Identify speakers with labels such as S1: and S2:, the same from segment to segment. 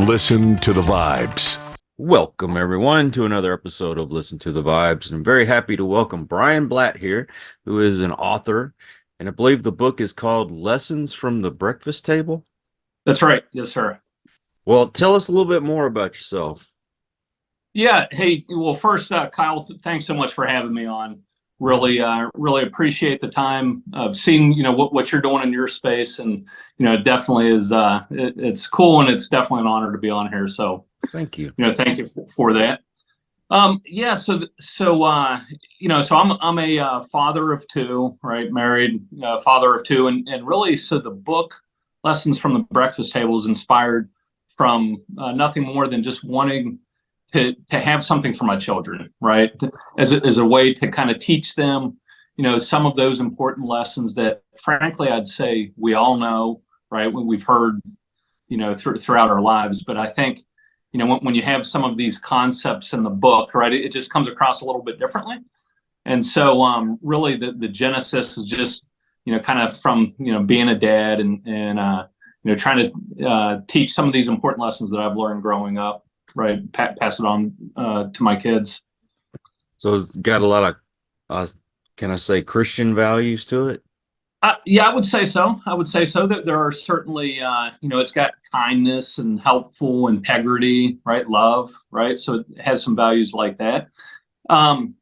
S1: Listen to the Vibes.
S2: Welcome, everyone, to another episode of Listen to the Vibes. And I'm very happy to welcome Brian Blatt here, who is an author. And I believe the book is called Lessons from the Breakfast Table.
S3: That's right. Yes, sir.
S2: Well, tell us a little bit more about yourself.
S3: Yeah. Hey, well, first, Kyle, thanks so much for having me on. Really appreciate the time of seeing, what you're doing in your space. And, it definitely is, it's cool. And it's definitely an honor to be on here. So
S2: Thank you.
S3: thank you for that. Yeah. So I'm a father of two, right? Married, father of two. And really, so the book Lessons from the Breakfast Table is inspired from nothing more than just wanting to have something for my children, right? As a way to kind of teach them, some of those important lessons that, frankly, I'd say we all know, right? We've heard, throughout our lives. But I think, when you have some of these concepts in the book, right, it just comes across a little bit differently. And so, really, the genesis is just, kind of from, being a dad and trying to teach some of these important lessons that I've learned growing up. Right, pass it on to my kids.
S2: So it's got a lot of, can I say, Christian values to it?
S3: Yeah, I would say so. That there are certainly, it's got kindness and helpful, integrity, right, love, right. So it has some values like that. And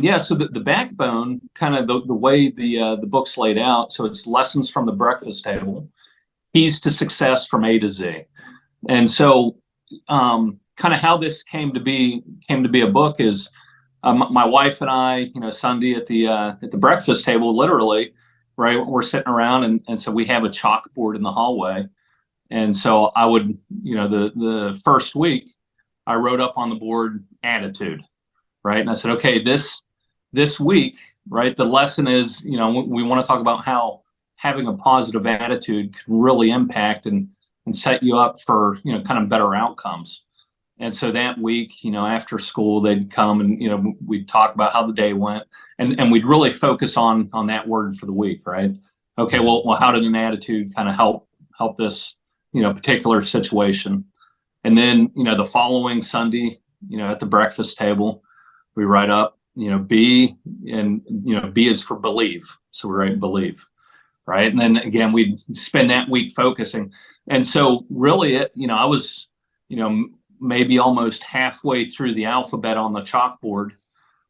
S3: yeah, so the backbone, kind of the way the book's laid out. So it's lessons from the breakfast table, keys to success from A to Z, and so. Kind of how this came to be a book is my wife and I, Sunday at the breakfast table, literally, right? We're sitting around and so we have a chalkboard in the hallway. And so I would, the first week I wrote up on the board attitude, right? And I said, okay, this week, right? The lesson is, we want to talk about how having a positive attitude can really impact and set you up for, kind of better outcomes. And so that week, after school, they'd come and, we'd talk about how the day went and we'd really focus on that word for the week, right? Okay, well, how did an attitude kind of help this, particular situation? And then, the following Sunday, at the breakfast table, we write up, B, and, B is for believe. So we write believe, right? And then again, we'd spend that week focusing. And so really I was, maybe almost halfway through the alphabet on the chalkboard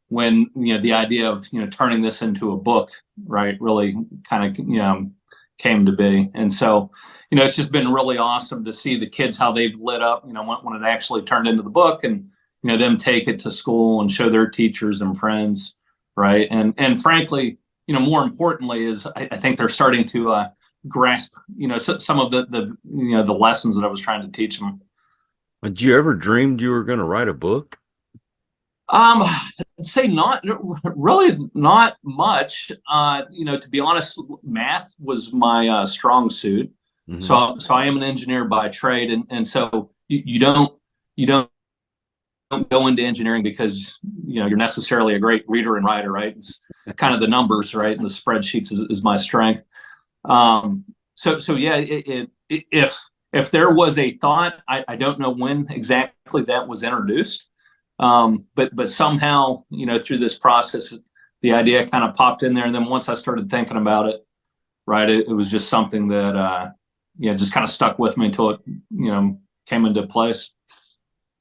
S3: when, the idea of, turning this into a book, right, really kind of, came to be. And so, it's just been really awesome to see the kids, how they've lit up, when it actually turned into the book and, them take it to school and show their teachers and friends, right? And frankly, more importantly is I think they're starting to grasp, some of the lessons that I was trying to teach them.
S2: Had you ever dreamed you were going to write a book?
S3: I'd say not really, not much. To be honest, math was my strong suit. Mm-hmm. So I am an engineer by trade, and so you don't go into engineering because you're necessarily a great reader and writer, right? It's kind of the numbers, right, and the spreadsheets is my strength. So yeah, if there was a thought, I don't know when exactly that was introduced, but somehow through this process, the idea kind of popped in there, and then once I started thinking about it, right, it was just something that just kind of stuck with me until it came into place.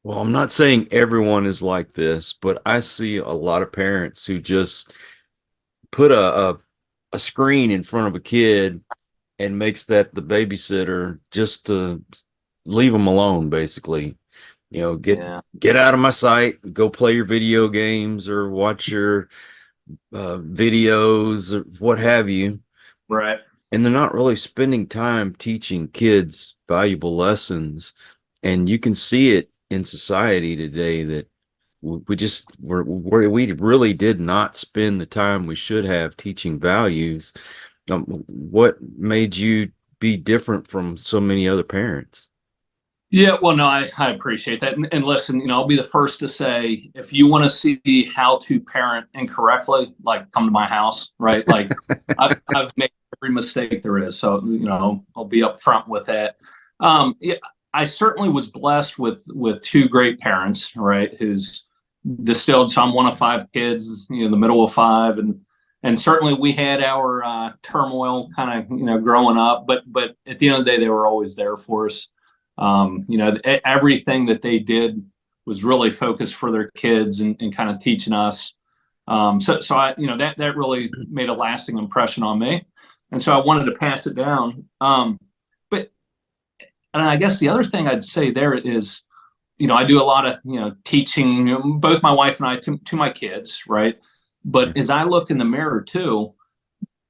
S2: Well, I'm not saying everyone is like this, but I see a lot of parents who just put a screen in front of a kid and makes that the babysitter just to leave them alone, basically. Get out of my sight, go play your video games or watch your videos or what have you.
S3: Right.
S2: And they're not really spending time teaching kids valuable lessons. And you can see it in society today that we really did not spend the time we should have teaching values. What made you be different from so many other parents?
S3: Yeah, well, no, I appreciate that. And listen, I'll be the first to say, if you want to see how to parent incorrectly, like come to my house, right? Like I've made every mistake there is. So, I'll be upfront with that. Yeah, I certainly was blessed with two great parents, right? Who's distilled. So I'm one of five kids, the middle of five, and certainly we had our turmoil kind of growing up, but at the end of the day, they were always there for us. Everything that they did was really focused for their kids and kind of teaching us. So I, that really made a lasting impression on me, and so I wanted to pass it down. But and I guess the other thing I'd say there is, I do a lot of teaching, both my wife and I, to my kids, right? But as I look in the mirror too,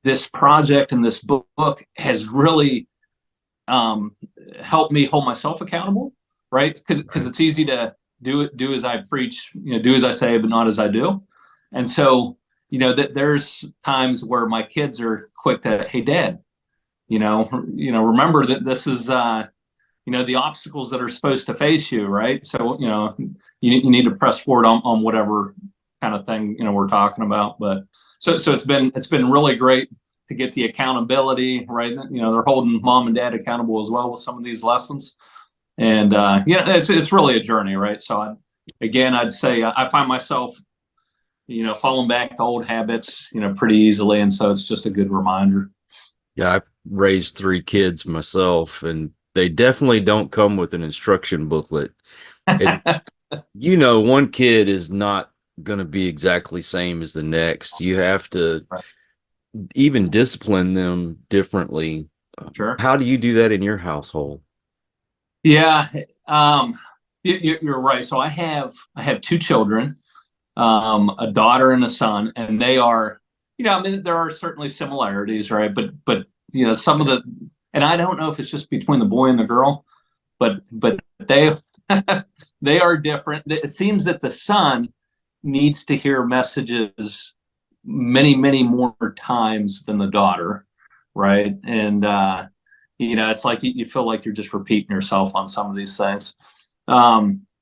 S3: this project and this book has really helped me hold myself accountable, right? Because it's easy to do as I preach, do as I say, but not as I do. And so, that there's times where my kids are quick to, hey, Dad, remember that this is, the obstacles that are supposed to face you, right? So, you need to press forward on whatever kind of thing, we're talking about. But so it's been really great to get the accountability, right? They're holding mom and dad accountable as well with some of these lessons. And, it's really a journey, right? So I'd say I find myself, falling back to old habits, pretty easily. And so it's just a good reminder.
S2: Yeah, I raised three kids myself, and they definitely don't come with an instruction booklet. One kid is not going to be exactly same as the next. You have to even discipline them differently.
S3: Sure.
S2: How do you do that in your household?
S3: Yeah, you're right. So I have two children, a daughter and a son, and they are, there are certainly similarities, right? But some of the, and I don't know if it's just between the boy and the girl, but they they are different. It seems that the son needs to hear messages many, many more times than the daughter, right? And it's like you feel like you're just repeating yourself on some of these things.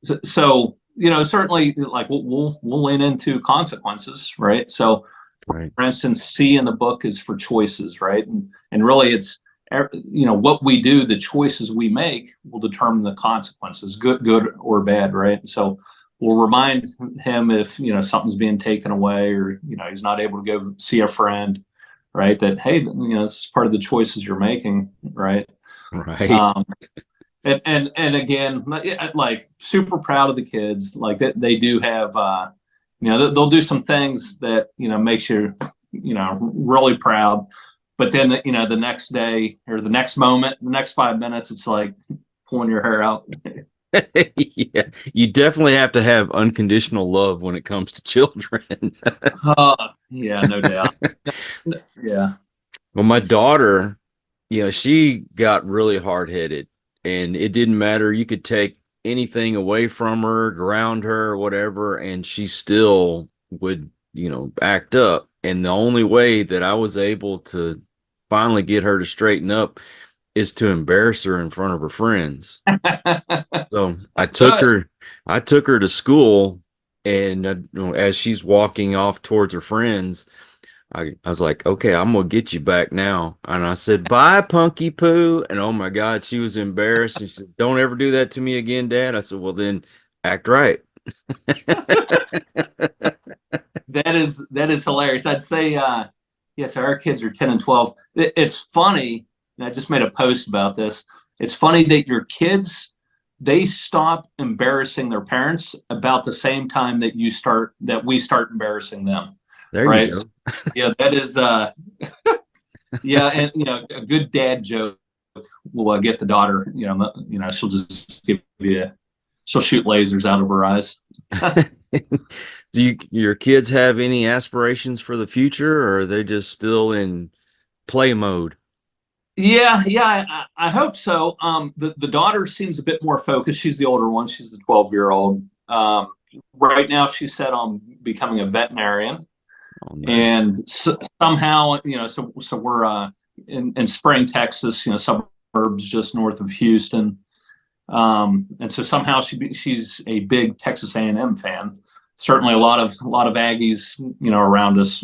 S3: So certainly, like we'll lean into consequences, right? So, for instance, C in the book is for choices, right? And really, it's what we do, the choices we make will determine the consequences, good or bad, right? And so we'll remind him if something's being taken away, or he's not able to go see a friend, right? That, hey, this is part of the choices you're making, right?
S2: Right.
S3: And again, like super proud of the kids. Like that they do have, they'll do some things that makes you, really proud. But then the next day or the next moment, the next 5 minutes, it's like pulling your hair out.
S2: Yeah, you definitely have to have unconditional love when it comes to children.
S3: Yeah, no doubt. Yeah.
S2: Well, my daughter, she got really hard-headed, and it didn't matter. You could take anything away from her, ground her, or whatever, and she still would, act up. And the only way that I was able to finally get her to straighten up is to embarrass her in front of her friends. So I took her to school, and as she's walking off towards her friends, I was like, okay, I'm gonna get you back now. And I said, bye, Punky Poo. And oh my God, she was embarrassed. And she said, don't ever do that to me again, Dad. I said, well, then act right.
S3: That is hilarious. I'd say, yes, our kids are 10 and 12. It's funny, and I just made a post about this. It's funny that your kids, they stop embarrassing their parents about the same time that we start embarrassing them.
S2: There
S3: right?
S2: you go.
S3: So, yeah, that is yeah, and a good dad joke will get the daughter, she'll just she'll shoot lasers out of her eyes.
S2: Do your kids have any aspirations for the future, or are they just still in play mode?
S3: Yeah, I hope so. The daughter seems a bit more focused. She's the older one. She's the 12-year-old. Right now, she's set on becoming a veterinarian.
S2: Oh, nice.
S3: And somehow, so we're in Spring, Texas, suburbs just north of Houston. And so somehow she's a big Texas A&M fan. Certainly a lot of Aggies, around us.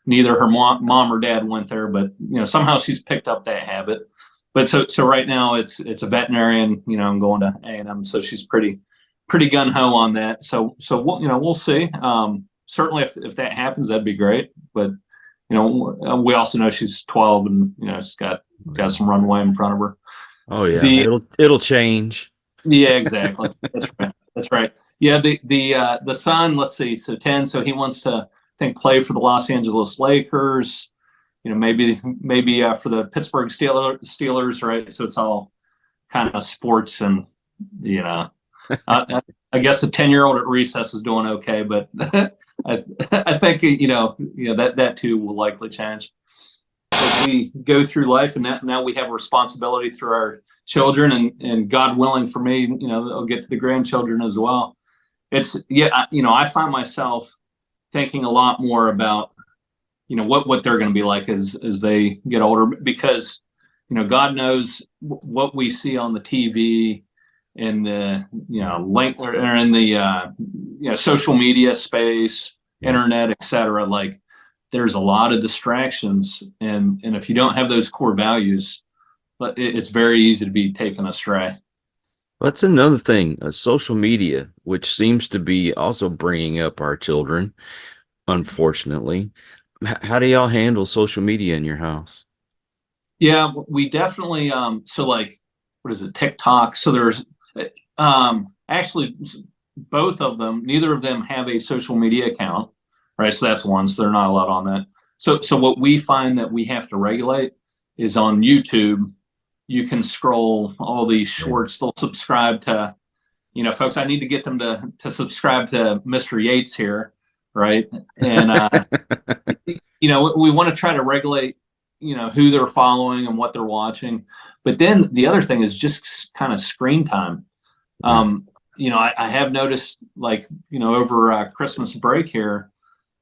S3: Neither her mom or dad went there, but somehow she's picked up that habit. but so right now it's a veterinarian. I'm going to A&M, so she's pretty gun ho on that. So we'll see. Certainly, if that happens, that'd be great. But we also know she's 12, and she's got some runway in front of her.
S2: Oh yeah, it'll change.
S3: Yeah, exactly. That's right. That's right. Yeah, the son. Let's see. So 10. So he wants to, I think, play for the Los Angeles Lakers. Maybe for the Pittsburgh Steelers, right? So it's all kind of sports, and I guess a 10-year-old at recess is doing okay, but I think that too will likely change as we go through life, and now we have a responsibility through our children, and God willing, for me, I'll get to the grandchildren as well. I find myself thinking a lot more about what they're going to be like as they get older, because God knows what we see on the TV in the link or in the social media space, internet, etc. Like, there's a lot of distractions, and if you don't have those core values, it's very easy to be taken astray.
S2: That's another thing, social media, which seems to be also bringing up our children, unfortunately. How do y'all handle social media in your house?
S3: Yeah, we definitely, so like, what is it, TikTok? So there's actually both of them, neither of them have a social media account, right? So that's one, so they're not allowed on that. So what we find that we have to regulate is on YouTube. You can scroll all these shorts. They'll subscribe to, folks, I need to get them to subscribe to Mr. Yates here, right? And we want to try to regulate who they're following and what they're watching. But then the other thing is just kind of screen time. I have noticed, like, over Christmas break here,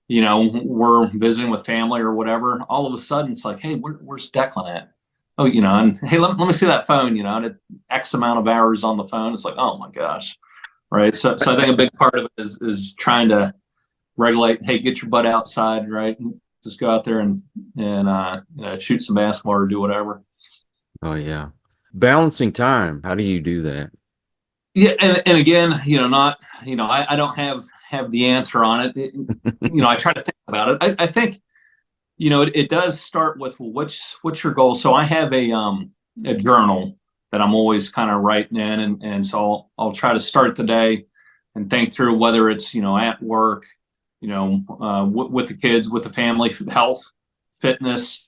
S3: we're visiting with family or whatever. All of a sudden it's like, hey, where's Declan at? Oh, and hey, let me see that phone, and at X amount of hours on the phone. It's like, oh my gosh. Right. So I think a big part of it is trying to regulate, hey, get your butt outside, right? Just go out there and shoot some basketball or do whatever.
S2: Oh yeah. Balancing time. How do you do that?
S3: Yeah. And again, I don't have the answer on it. I try to think about it. I think, it does start with, well, what's your goal? So I have a journal that I'm always kind of writing in. And so I'll try to start the day and think through whether it's, at work, with the kids, with the family, health, fitness,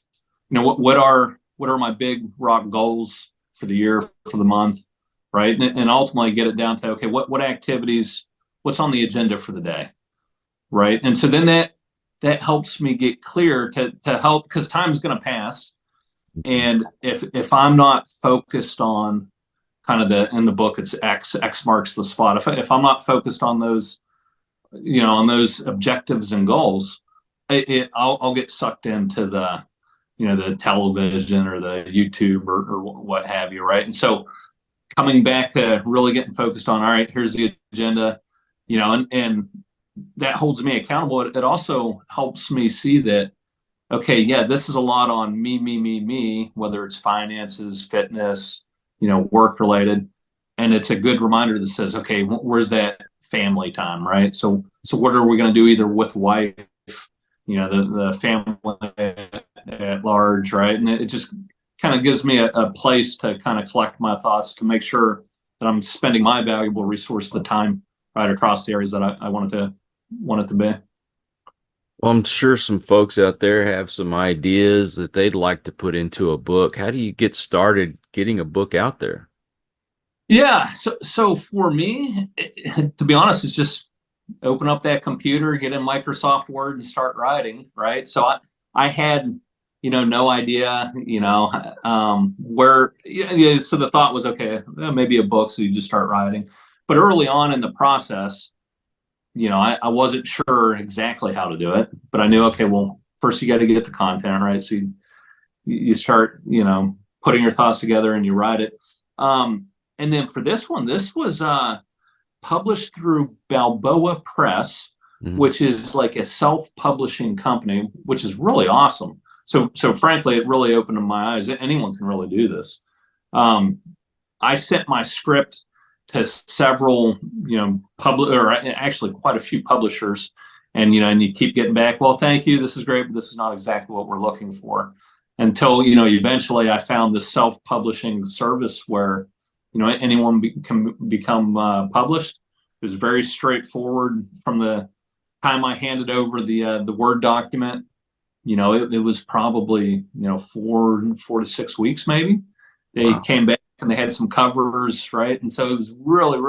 S3: what are my big rock goals for the year, for the month, right? And ultimately get it down to, okay, what activities, what's on the agenda for the day, right? And so then that helps me get clear to help, because time's going to pass. And if I'm not focused on kind of in the book, it's X marks the spot. If I'm not focused on those, on those objectives and goals, I'll get sucked into the, the television or the YouTube or what have you, right? And so coming back to really getting focused on, all right, here's the agenda, and that holds me accountable. It also helps me see that, okay, yeah, this is a lot on me, whether it's finances, fitness, work related. And it's a good reminder that says, okay, where's that family time, right? So what are we going to do either with wife, the family at large, right? And it just kind of gives me a place to kind of collect my thoughts to make sure that I'm spending my valuable resource, the time, right across the areas that I want it to be.
S2: Well, I'm sure some folks out there have some ideas that they'd like to put into a book. How do you get started getting a book out there?
S3: Yeah. So for me, to be honest, it's just open up that computer, get in Microsoft Word and start writing, right? So I had, no idea, where, so the thought was, okay, maybe a book. So you just start writing. But early on in the process, I wasn't sure exactly how to do it, but I knew, okay, well, first you got to get the content, right? So you start, putting your thoughts together and you write it. And then for this one, this was published through Balboa Press, which is like a self-publishing company, which is really awesome. So frankly, it really opened my eyes. Anyone can really do this. I sent my script to several, or actually quite a few publishers, and and you keep getting back, well, thank you, this is great, but this is not exactly what we're looking for. Until eventually I found this self-publishing service where anyone can become published. It was very straightforward from the time I handed over the Word document. It was probably 4 to 6 weeks maybe. They came back and they had some covers, right? And so it was really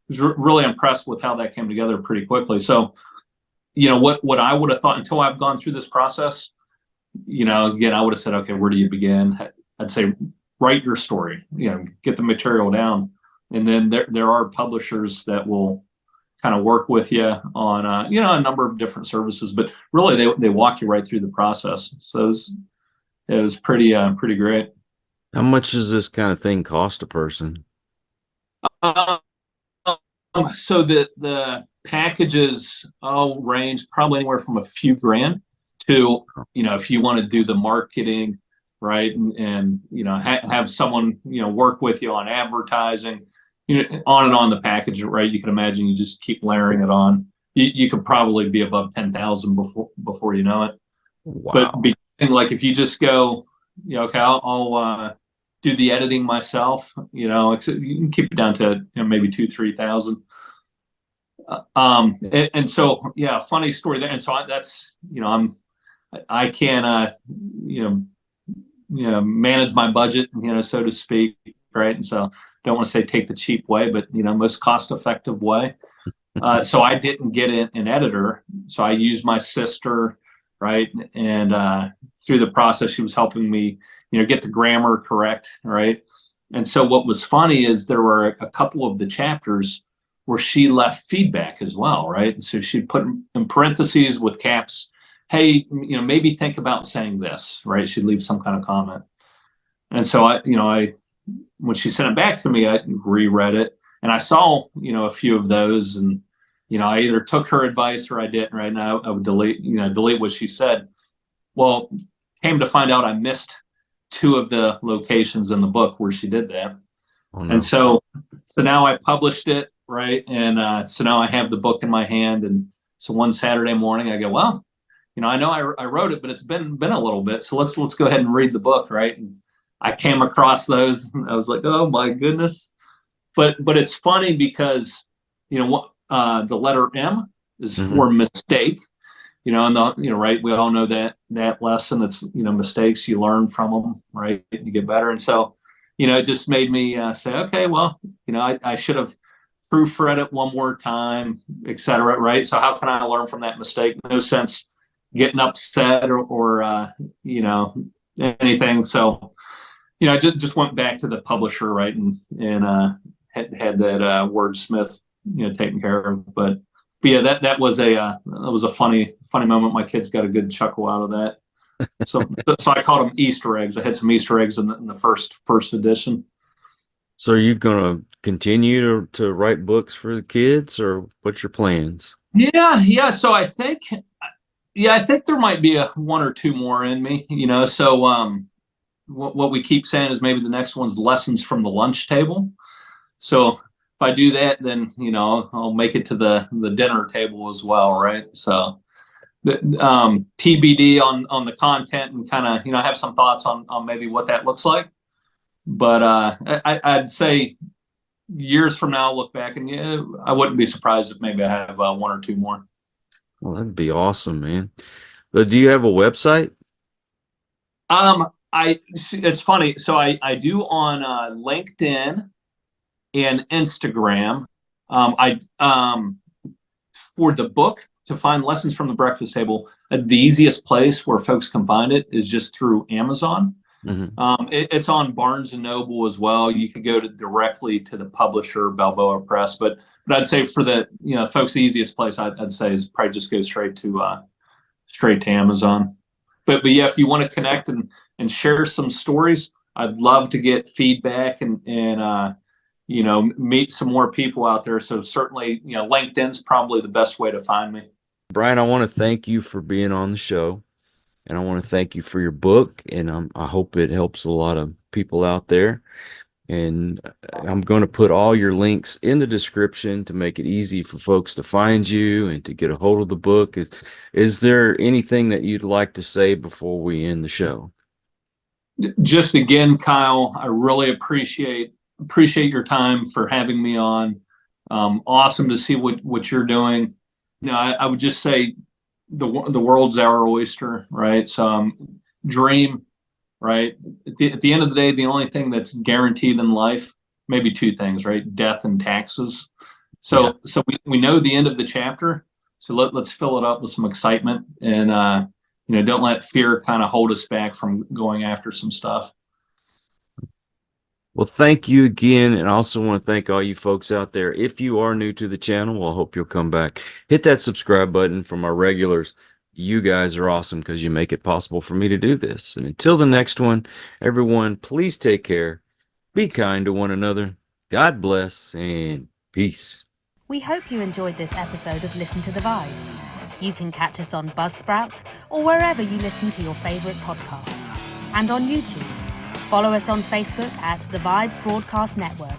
S3: really impressed with how that came together pretty quickly. So what I would have thought, until I've gone through this process, again, I would have said, okay, where do you begin? I'd say write your story, get the material down, and then there are publishers that will kind of work with you on a number of different services, but really they walk you right through the process. So it was pretty great.
S2: How much does this kind of thing cost a person?
S3: So the packages all range probably anywhere from a few grand to, if you want to do the marketing, right, and have someone work with you on advertising, on and on the package, right? You can imagine you just keep layering it on. You could probably be above 10,000 before you know it.
S2: Wow.
S3: But like if you just go, okay, I'll do the editing myself, you can keep it down to maybe 2,000-3,000. And so yeah, funny story there. And so that's I can manage my budget, so to speak, right? And so don't want to say take the cheap way, but most cost effective way. So I didn't get an editor, so I used my sister, right? And through the process, she was helping me get the grammar correct, right? And so what was funny is there were a couple of the chapters where she left feedback as well, right? And so she'd put in parentheses with caps, hey, maybe think about saying this, right? She'd leave some kind of comment. And so I when she sent it back to me, I reread it and I saw, a few of those, and, I either took her advice or I didn't. Right now I would delete what she said. Well, came to find out I missed 2 of the locations in the book where she did that. Oh, no. And so now I published it, right? And so now I have the book in my hand. And so one Saturday morning I go, well, I know I wrote it, but it's been a little bit. So let's go ahead and read the book, right? And I came across those. And I was like, oh my goodness. But it's funny because the letter M is for mistake. And right, we all know that lesson. It's mistakes, you learn from them, right? You get better. And so it just made me say, okay, well, I should have proofread it one more time, et cetera, right? So how can I learn from that mistake? No sense getting upset or anything. So I just went back to the publisher, right, and had that wordsmith taken care of. But yeah, that was a funny moment. My kids got a good chuckle out of that. So I called them Easter eggs. I had some Easter eggs in the first edition.
S2: So are you going to continue to write books for the kids, or what's your plans?
S3: Yeah. So I think there might be 1 or 2 more in me. So what we keep saying is maybe the next one's lessons from the lunch table. So if I do that, then I'll make it to the dinner table as well, right? So TBD on the content, and kind of have some thoughts on maybe what that looks like. But I'd say years from now I'll look back and I wouldn't be surprised if maybe I have 1 or 2 more.
S2: Well, that'd be awesome, man. But do you have a website?
S3: It's funny. So I do on LinkedIn and Instagram. For the book, to find Lessons from the Breakfast Table, the easiest place where folks can find it is just through Amazon. It's on Barnes and Noble as well. You could go directly to the publisher, Balboa Press, but I'd say for the folks, the easiest place I'd say is probably just go straight to Amazon. But yeah, if you want to connect and share some stories, I'd love to get feedback and meet some more people out there. So certainly, LinkedIn's probably the best way to find me.
S2: Brian, I want to thank you for being on the show. and I want to thank you for your book, and I hope it helps a lot of people out there. And I'm going to put all your links in the description to make it easy for folks to find you and to get a hold of the book. Is there anything that you'd like to say before we end the show?
S3: Just again, Kyle, I really appreciate your time for having me on. Awesome to see what you're doing. I would just say the world's our oyster, right? So dream, right? At the end of the day, the only thing that's guaranteed in life, maybe two things, right? Death and taxes. So we know the end of the chapter. So let's fill it up with some excitement, and don't let fear kind of hold us back from going after some stuff.
S2: Well, thank you again. And I also want to thank all you folks out there. If you are new to the channel, well, I hope you'll come back. Hit that subscribe button. From our regulars, you guys are awesome because you make it possible for me to do this. And until the next one, everyone, please take care. Be kind to one another. God bless and peace.
S4: We hope you enjoyed this episode of Listen to the Vibes. You can catch us on Buzzsprout or wherever you listen to your favorite podcasts. And on YouTube. Follow us on Facebook at The Vibes Broadcast Network